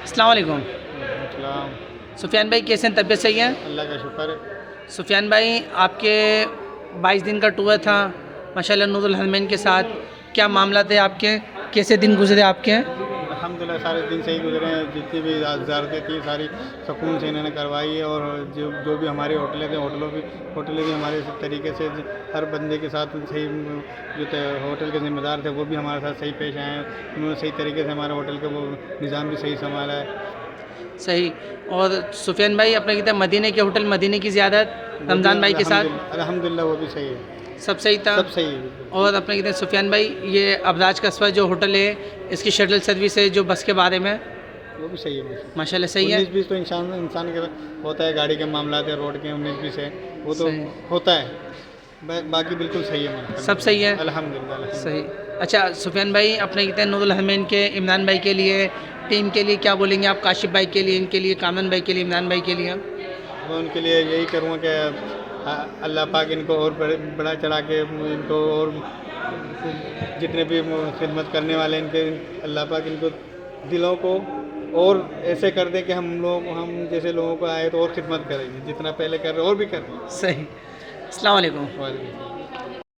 السلام علیکم. السلام. سفیان بھائی کیسے ہیں؟ طبیعت صحیح ہے؟ اللہ کا شکر ہے. سفیان بھائی آپ کے 22 دن کا ٹور تھا ماشاءاللہ نور الحرمین کے ساتھ، کیا معاملہ تھے آپ کے؟ کیسے دن گزرے آپ کے؟ الحمدللہ سارے دن صحیح گزرے ہیں. جتنی بھی زیارتیں تھیں ساری سکون سے انہوں نے کروائی ہے، اور جو بھی ہماری ہوٹلیں تھیں ہوٹلیں بھی ہمارے طریقے سے ہر بندے کے ساتھ صحیح، جو ہوٹل کے ذمہ دار تھے وہ بھی ہمارے ساتھ صحیح پیش آئے ہیں. انہوں نے صحیح طریقے سے ہمارے ہوٹل کا وہ نظام بھی صحیح سنبھالا ہے. صحیح. اور سفیان بھائی اپنے کہتے ہیں مدینے کے ہوٹل مدینے کی زیادت رمضان بھائی کے ساتھ الحمدللہ وہ بھی صحیح ہے. سب صحیح تھا. سب صحیح ہے. اور اپنے کہتے ہیں سفیان بھائی یہ ابراج قصبہ جو ہوٹل ہے اس کی شٹل سروس ہے جو بس کے بارے میں وہ بھی صحیح ہے. ماشاءاللہ صحیح ہے. 19-20 تو انسان کے ہوتا ہے، گاڑی کے معاملات ہے، روڈ کے 19-20 ہے وہ تو صحیح. ہوتا ہے. باقی بالکل صحیح ہے. سب صحیح ہے. الحمدللہ. صحیح. اچھا سفیان بھائی اپنے کہتے ہیں نور الحرمین کے عمران بھائی کے لیے ٹیم کے لیے کیا بولیں گے آپ؟ کاشف بھائی کے لیے، ان کے لیے، کامران بھائی کے لیے، عمران بھائی کے لیے؟ میں ان کے لیے یہی کروں گا کہ اللہ پاک ان کو اور بڑا چڑھا کے ان کو، اور جتنے بھی خدمت کرنے والے ان کے، اللہ پاک ان کو دلوں کو اور ایسے کر دیں کہ ہم جیسے لوگوں کو آئے تو اور خدمت کریں گے، جتنا پہلے کر رہے اور بھی کریں. صحیح. السلام علیکم. وعلیکم السلام.